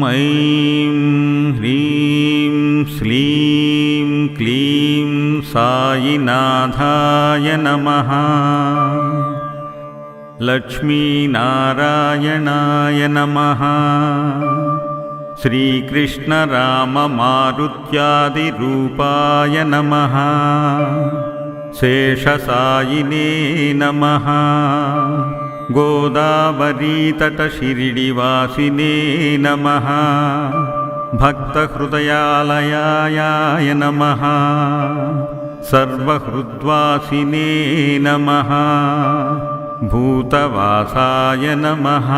ऐं ह्रीं श्रीं क्लीं साईनाथाय नमः। लक्ष्मीनारायणाय नमः। श्रीकृष्णराममारुत्यादिरूपाय नमः। शेषसायिने नमः। गोदावरीतटशिरिडिवासिने नमः। भक्तहृदयालयाय नमः। सर्वहृद्वासिने नमः। भूतवासाय नमः।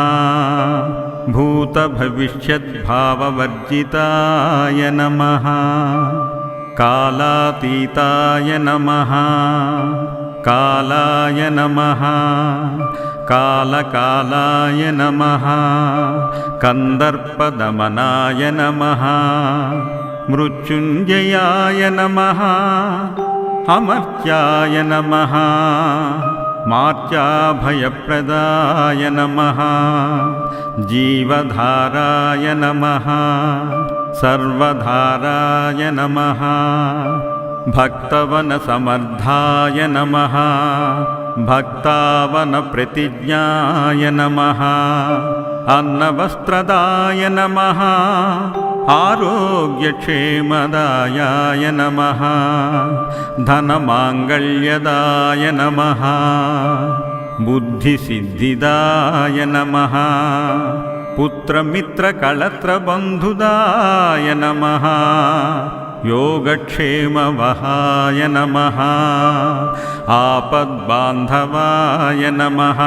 भूतभविष्यद्भाववर्जिताय नमः। कालातीताय नमः। कालाय नमः। कालकालाय नमः। कन्दर्पदमनाय नमः। मृत्युञ्जयाय नमः। अमर्त्याय नमः। मार्त्याभयप्रदाय नमः। जीवधाराय नमः। सर्वधाराय नमः। भक्तवनसमर्थाय नमः। भक्तावनप्रतिज्ञाय नमः। अन्नवस्त्रदाय नमः। आरोग्यक्षेमदायाय नमः। धनमाङ्गल्यदाय नमः। बुद्धिसिद्धिदाय नमः। पुत्रमित्रकळत्रबन्धुदाय नमः। योगक्षेमवहाय नमः। आपद्बान्धवाय नमः।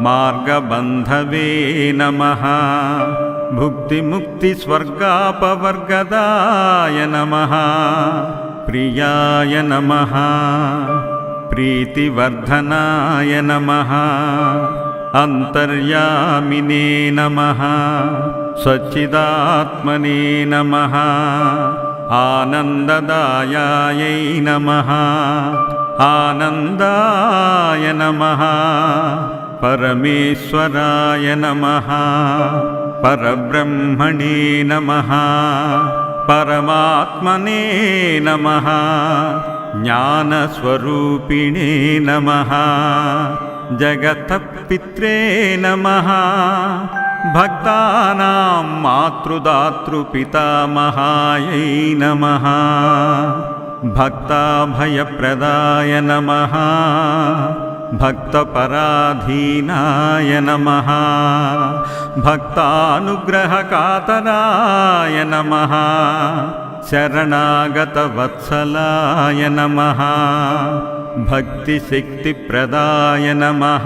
मार्गबन्धवे नमः। भुक्तिमुक्तिस्वर्गापवर्गदाय नमः। प्रियाय नमः। प्रीतिवर्धनाय नमः। अन्तर्यामिने नमः। सच्चिदात्मने नमः। आनन्ददायायै नमः। आनन्दाय नमः। परमेश्वराय नमः। परब्रह्मणे नमः। परमात्मने नमः। ज्ञानस्वरूपिणे नमः। जगत्पित्रे नमः। भक्तानां मातृदातृपितामहायै नमः। भक्ताभयप्रदाय नमः। भक्तपराधीनाय नमः। भक्तानुग्रहकातराय नमः। शरणागतवत्सलाय नमः। भक्तिशक्तिप्रदाय नमः।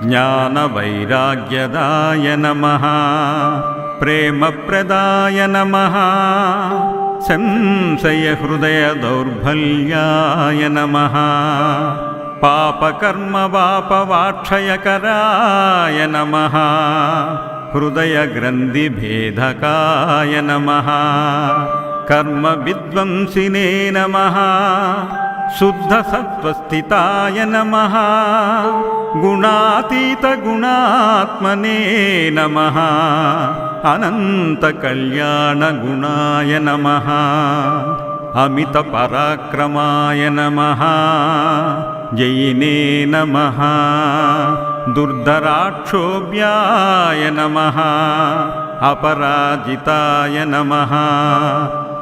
ज्ञानवैराग्यदाय नमः। प्रेमप्रदाय नमः। संशयहृदयदौर्बल्याय नमः। पापकर्मवापवाक्षयकराय नमः। हृदयग्रन्थिभेदकाय नमः। कर्मविद्वंसिने नमः। शुद्धसत्त्वस्थिताय नमः। गुणातीतगुणात्मने नमः। अनन्तकल्याणगुणाय नमः। अमितपराक्रमाय नमः। जयिने नमः। दुर्धराक्षोभ्याय नमः। अपराजिताय नमः।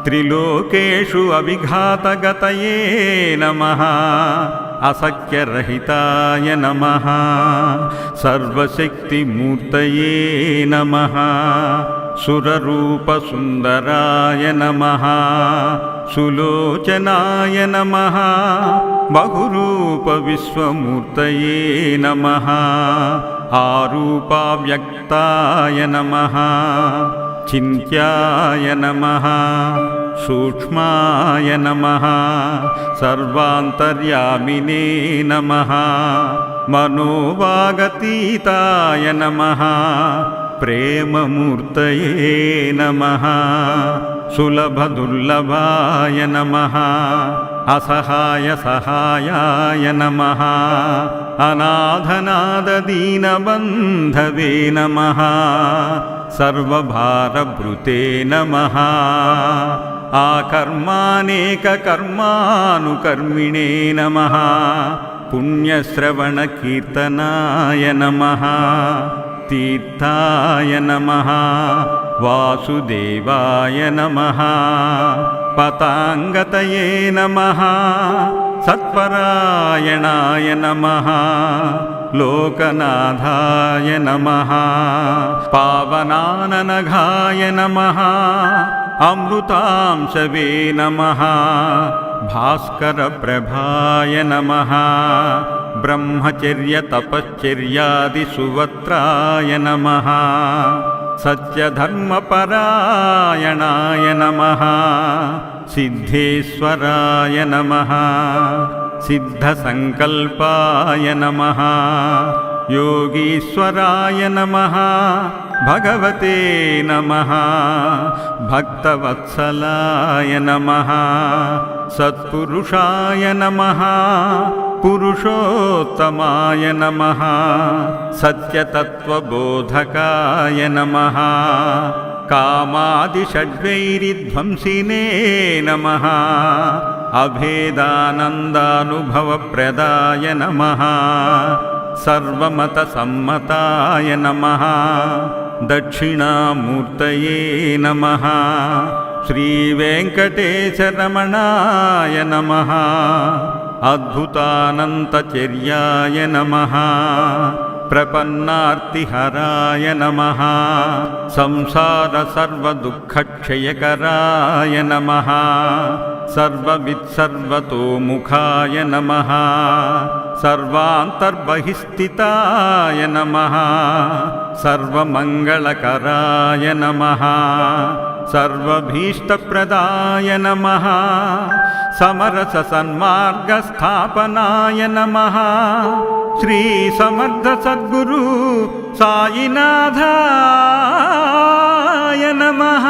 त्रिलोकेषु अविघातगतये नमः। असख्यरहिताय नमः। सर्वशक्तिमूर्तये नमः। सुररूपसुन्दराय नमः। सुलोचनाय नमः। बहुरूपविश्वमूर्तये नमः। आरूपाव्यक्ताय नमः। चिन्त्याय नमः। सूक्ष्माय नमः। सर्वान्तर्यामिने नमः। मनोवागतीताय नमः। प्रेममूर्तये नमः। सुलभदुर्लभाय नमः। असहाय सहायाय नमः अनाथनाददीनबन्धवे नमः सर्वभारभृते नमः आकर्मानेककर्मानुकर्मिणे नमः पुण्यश्रवणकीर्तनाय नमः तीर्थाय नमः वासुदेवाय नमः पताङ्गतये नमः सत्परायणाय नमः लोकनाथाय नमः पावनाननघाय नमः अमृतांशवे नमः भास्करप्रभाय नमः ब्रह्मचर्यतपश्चर्यादिसुवत्राय नमः सत्यधर्मपरायणाय नमः सिद्धेश्वराय नमः सिद्धसङ्कल्पाय नमः योगीश्वराय नमः भगवते नमः भक्तवत्सलाय नमः सत्पुरुषाय नमः पुरुषोत्तमाय नमः सत्यतत्त्वबोधकाय नमः कामादिषड्वैरिध्वंसिने नमः अभेदानन्दानुभवप्रदाय नमः सर्वमतसम्मताय नमः दक्षिणामूर्तये नमः श्रीवेङ्कटेशरमणाय नमः अद्भुतानन्तचर्याय नमः प्रपन्नार्तिहराय नमः संसारसर्वदुःखक्षयकराय नमः सर्ववित्सर्वतोमुखाय नमः सर्वान्तर्बहिस्थिताय नमः सर्वमङ्गलकराय नमः सर्वभीष्टप्रदाय नमः समरससन्मार्गस्थापनाय नमः श्रीसमर्थसद्गुरु साईनाथाय नमः।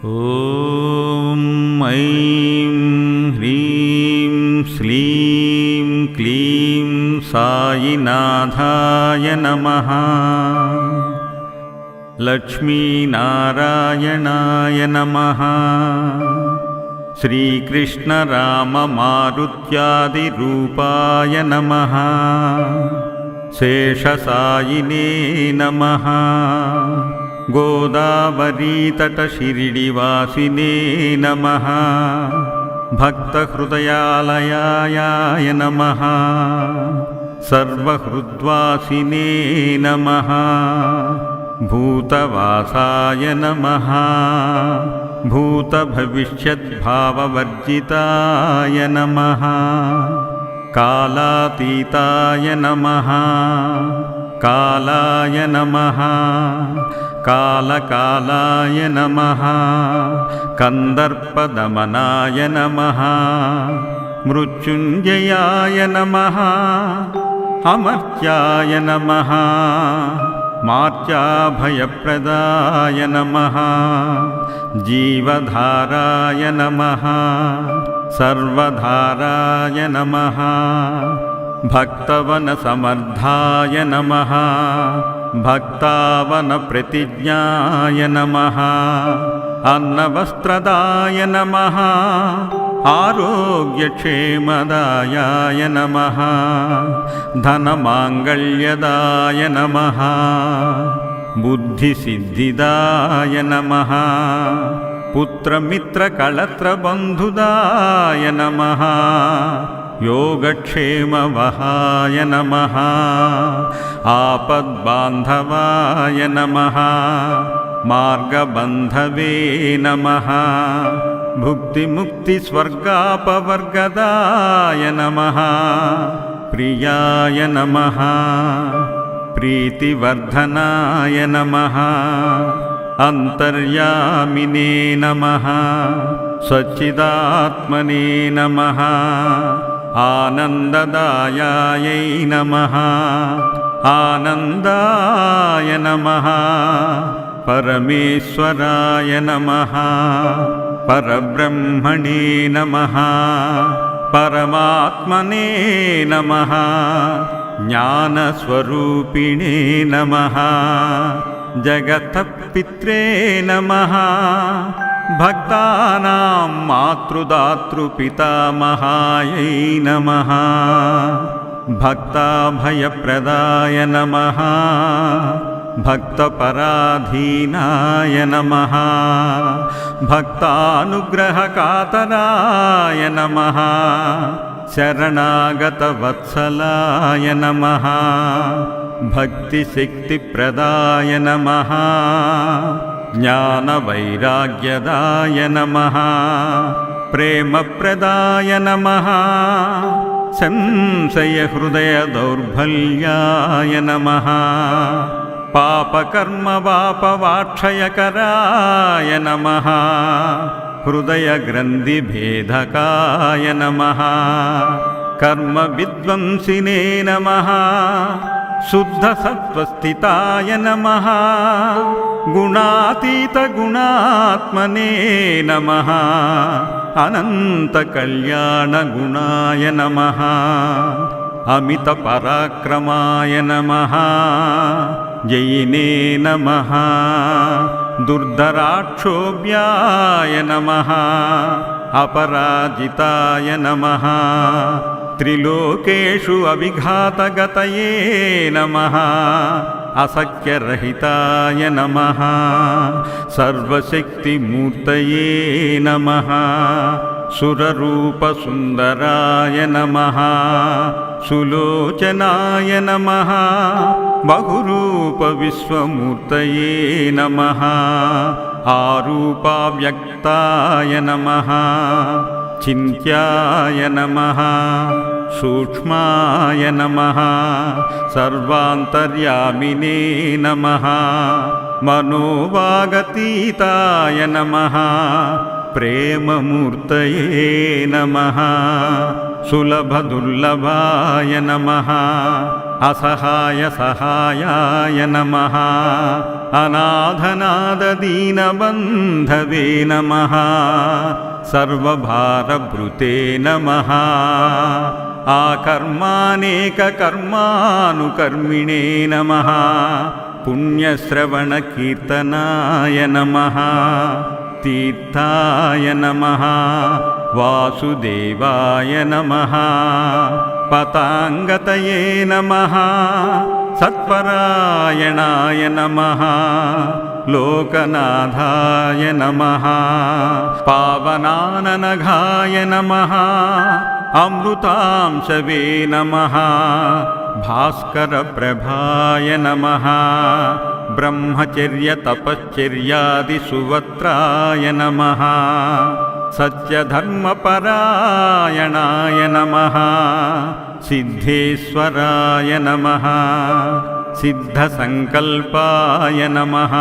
ॐ ऐं ह्रीं श्रीं क्लीं साईनाथाय नमः। लक्ष्मीनारायणाय नमः। श्रीकृष्णराममारुत्यादिरूपाय नमः। शेषसायिने नमः। गोदावरीतटशिरिडिवासिने नमः। भक्तहृदयालयाय नमः। सर्वहृद्वासिने नमः। भूतवासाय नमः। भूतभविष्यद्भाववर्जिताय नमः। कालातीताय नमः। कालाय नमः। कालकालाय नमः। कन्दर्पदमनाय नमः। मृत्युञ्जयाय नमः। अमर्त्याय नमः। मार्त्याभयप्रदाय नमः। जीवधाराय नमः। सर्वधाराय नमः। भक्तवनसमर्थाय नमः। भक्तावनप्रतिज्ञाय नमः। अन्नवस्त्रदाय नमः। आरोग्यक्षेमदायाय नमः। धनमाङ्गल्यदाय नमः। बुद्धिसिद्धिदाय नमः। पुत्रमित्रकळत्रबन्धुदाय नमः। योगक्षेमवहाय नमः। आपद्बान्धवाय नमः। मार्गबन्धवे नमः। भुक्तिमुक्तिस्वर्गापवर्गदाय नमः। प्रियाय नमः। प्रीतिवर्धनाय नमः। अन्तर्यामिने नमः। सच्चिदात्मने नमः। आनन्ददायायै नमः। आनन्दाय नमः। परमेश्वराय नमः परब्रह्मणे नमः परमात्मने नमः ज्ञानस्वरूपिणे नमः जगतः पित्रे नमः भक्तानां मातृदातृपितामहायै नमः भक्ताभयप्रदाय नमः भक्तपराधीनाय नमः भक्तानुग्रहकातराय नमः शरणागतवत्सलाय नमः भक्तिशक्तिप्रदाय नमः ज्ञानवैराग्यदाय नमः प्रेमप्रदाय नमः संशयहृदयदौर्बल्याय नमः पापकर्मवापवाक्षयकराय नमः हृदयग्रन्थिभेदकाय नमः कर्मविद्वंसिने नमः शुद्धसत्त्वस्थिताय नमः गुणातीतगुणात्मने नमः अनन्तकल्याणगुणाय नमः अमितपराक्रमाय नमः जयिने नमः दुर्धराक्षोभ्याय नमः अपराजिताय नमः त्रिलोकेषु अविघातगतये नमः असख्यरहिताय नमः सर्वशक्तिमूर्तये नमः सुररूपसुन्दराय नमः सुलोचनाय नमः बहुरूपविश्वमूर्तये नमः आरूपाव्यक्ताय नमः चिन्त्याय नमः सूक्ष्माय नमः सर्वान्तर्यामिने नमः मनोवागतीताय नमः प्रेममूर्तये नमः सुलभदुर्लभाय नमः असहायसहायाय नमः अनाथनाददीनबन्धवे नमः सर्वभारभृते नमः आकर्मानेककर्मानुकर्मिणे नमः पुण्यश्रवणकीर्तनाय नमः तीर्थाय नमः वासुदेवाय नमः पताङ्गतये नमः सत्परायणाय नमः लोकनाथाय नमः पावनाननघाय नमः अमृतांशवे नमः भास्करप्रभाय नमः ब्रह्मचर्यतपश्चर्यादिसुवत्राय नमः सत्यधर्मपरायणाय नमः सिद्धेश्वराय नमः सिद्धसङ्कल्पाय नमः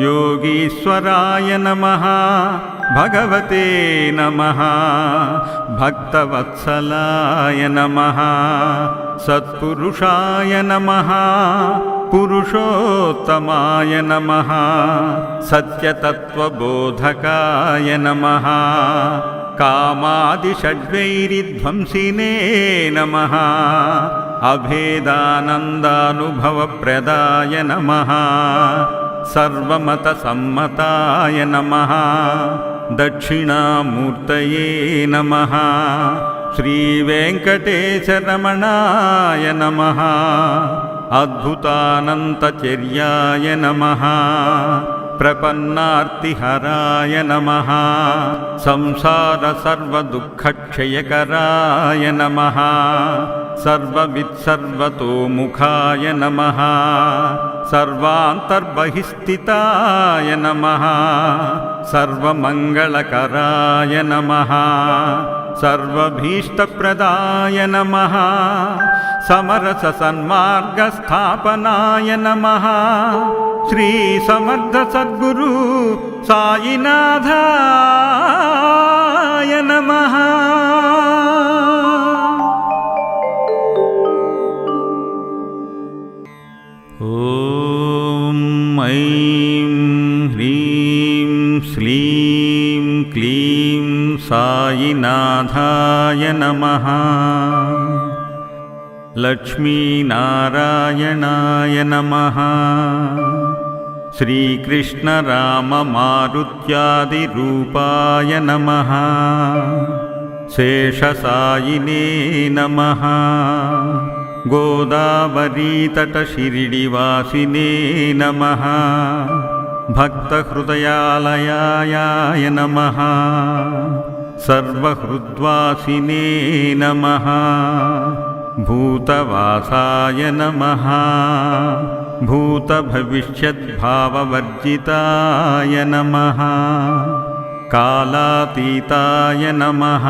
योगीश्वराय नमः भगवते नमः भक्तवत्सलाय नमः सत्पुरुषाय नमः पुरुषोत्तमाय नमः सत्यतत्त्वबोधकाय नमः कामादिषड्वैरिध्वंसिने नमः अभेदानन्दानुभवप्रदाय नमः सर्वमतसम्मताय नमः दक्षिणामूर्तये नमः श्रीवेङ्कटेशरमणाय नमः अद्भुतानन्तचर्याय नमः प्रपन्नार्तिहराय नमः संसारसर्वदुःखक्षयकराय नमः सर्ववित्सर्वतोमुखाय नमः सर्वान्तर्बहिस्थिताय नमः सर्वमङ्गलकराय नमः सर्वभीष्टप्रदाय नमः समरससन्मार्गस्थापनाय नमः श्रीसमर्थसद्गुरु साईनाथाय नमः। ॐ ऐं ह्रीं क्लीं साईनाथाय नमः। लक्ष्मीनारायणाय नमः। श्रीकृष्णराममारुत्यादिरूपाय नमः। शेषसायिने नमः। गोदावरीतटशिरिडिवासिने नमः। भक्तहृदयालयाय नमः। सर्वहृद्वासिने नमः। भूतवासाय नमः। भूतभविष्यद्भाववर्जिताय नमः। कालातीताय नमः।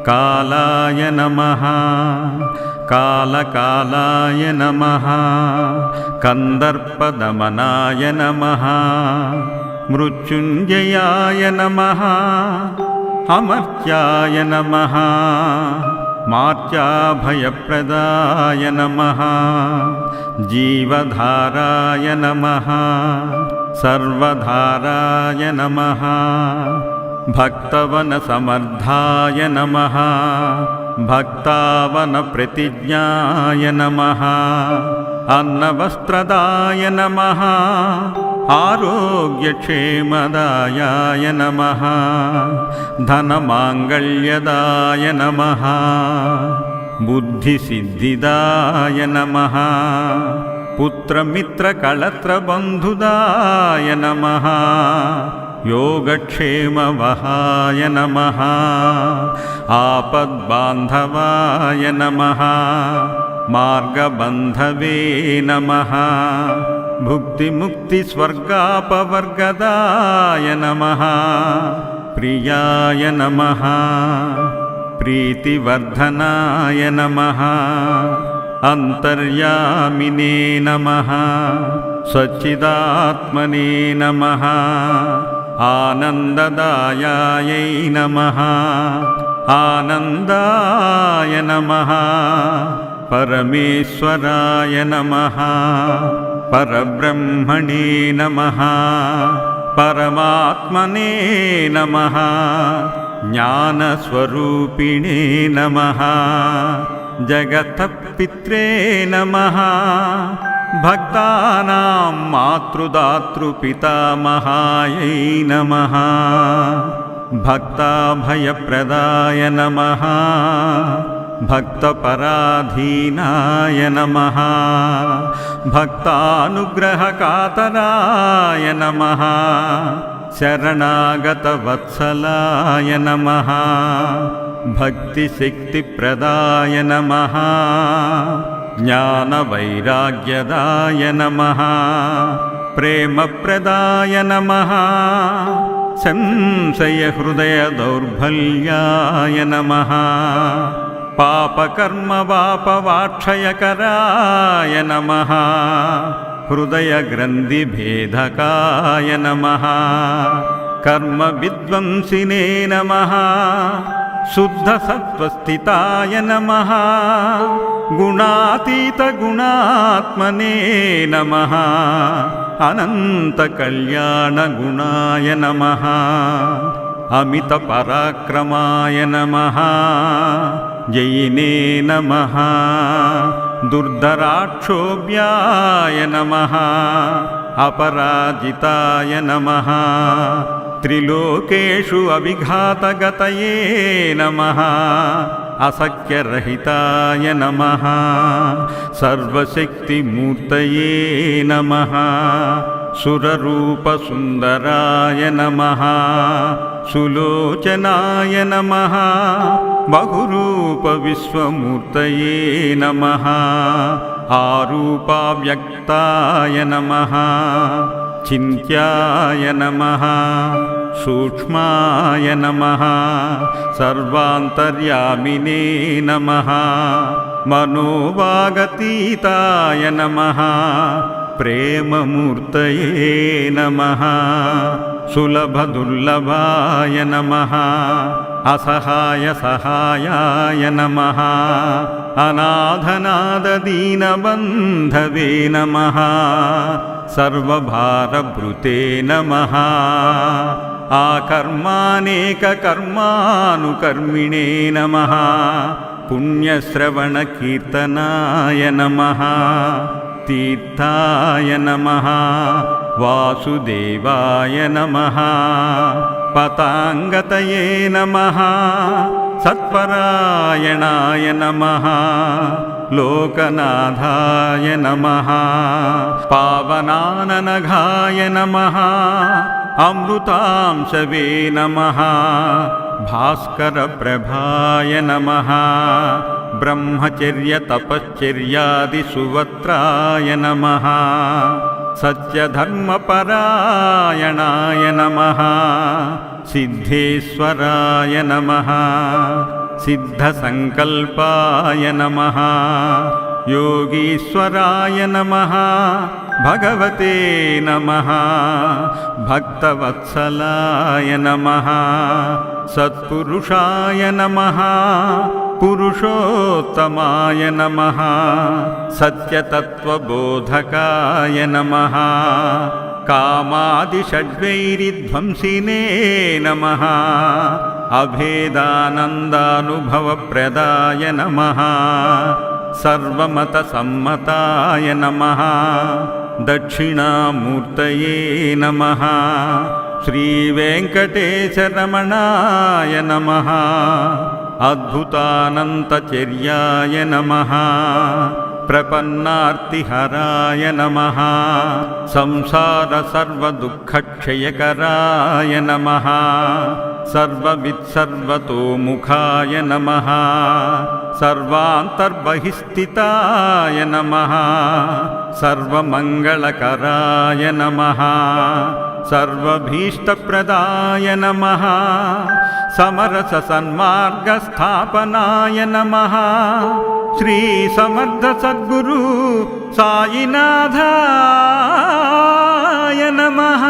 कालाय नमः। कालकालाय नमः। कन्दर्पदमनाय नमः। मृत्युञ्जयाय नमः। अमर्त्याय नमः। मार्त्याभयप्रदाय नमः। जीवधाराय नमः। सर्वधाराय नमः। भक्तवनसमर्थाय नमः। भक्तावनप्रतिज्ञाय नमः। अन्नवस्त्रदाय नमः। आरोग्यक्षेमदायाय नमः। धनमाङ्गल्यदाय नमः। बुद्धिसिद्धिदाय नमः। पुत्रमित्रकळत्रबन्धुदाय नमः। योगक्षेमवहाय नमः। आपद्बान्धवाय नमः। मार्गबन्धवे नमः। भुक्तिमुक्तिस्वर्गापवर्गदाय नमः। प्रियाय नमः। प्रीतिवर्धनाय नमः। अन्तर्यामिने नमः। सच्चिदात्मने नमः। आनन्ददायायै नमः। आनन्दाय नमः। परमेश्वराय नमः। परब्रह्मणे नमः। परमात्मने नमः। ज्ञानस्वरूपिणे नमः। जगत्पित्रे नमः। भक्तानां मातृदातृपितामहायै नमः। भक्ताभयप्रदाय नमः। भक्तपराधीनाय नमः। भक्तानुग्रहकातराय नमः। शरणागतवत्सलाय नमः। भक्तिशक्तिप्रदाय नमः। ज्ञानवैराग्यदाय नमः। प्रेमप्रदाय नमः। संशयहृदयदौर्बल्याय नमः। पापकर्मवापवाक्षयकराय नमः। हृदयग्रन्थिभेदकाय नमः। कर्मविद्वंसिने नमः। शुद्धसत्त्वस्थिताय नमः। गुणातीतगुणात्मने नमः। अनन्तकल्याणगुणाय नमः। अमितपराक्रमाय नमः। जयिने नमः। दुर्धराक्षोभ्याय नमः। अपराजिताय नमः। त्रिलोकेषु अविघातगतये नमः। असख्यरहिताय नमः। सर्वशक्तिमूर्तये नमः। सुररूपसुन्दराय नमः। सुलोचनाय नमः। बहुरूपविश्वमूर्तये नमः। आरूपाव्यक्ताय नमः। चिन्त्याय नमः। सूक्ष्माय नमः। सर्वान्तर्यामिने नमः। मनोवागतीताय नमः। प्रेममूर्तये नमः। सुलभदुर्लभाय नमः। असहायसहायाय नमः। अनाथनाददीनबन्धवे नमः। सर्वभारभृते नमः आकर्मानेककर्मानुकर्मिणे नमः पुण्यश्रवणकीर्तनाय नमः तीर्थाय नमः वासुदेवाय नमः पताङ्गतये नमः सत्परायणाय नमः लोकनाथाय नमः पावनाननघाय नमः अमृतांशवे नमः भास्करप्रभाय नमः ब्रह्मचर्यतपश्चर्यादिसुवत्राय नमः सत्यधर्मपरायणाय नमः सिद्धेश्वराय नमः सिद्धसङ्कल्पाय नमः योगीश्वराय नमः भगवते नमः भक्तवत्सलाय नमः सत्पुरुषाय नमः पुरुषोत्तमाय नमः सत्यतत्त्वबोधकाय नमः कामादिषड्वैरिध्वंसिने नमः अभेदानन्दानुभवप्रदाय नमः सर्वमतसम्मताय नमः दक्षिणामूर्तये नमः श्रीवेङ्कटेशरमणाय नमः अद्भुतानन्तचर्याय नमः प्रपन्नार्तिहराय नमः संसारसर्वदुःखक्षयकराय नमः सर्ववित्सर्वतोमुखाय नमः सर्वान्तर्बहिस्थिताय नमः सर्वमङ्गलकराय नमः सर्वभीष्टप्रदाय नमः समरससन्मार्गस्थापनाय नमः श्रीसमर्थसद्गुरु साईनाथाय नमः।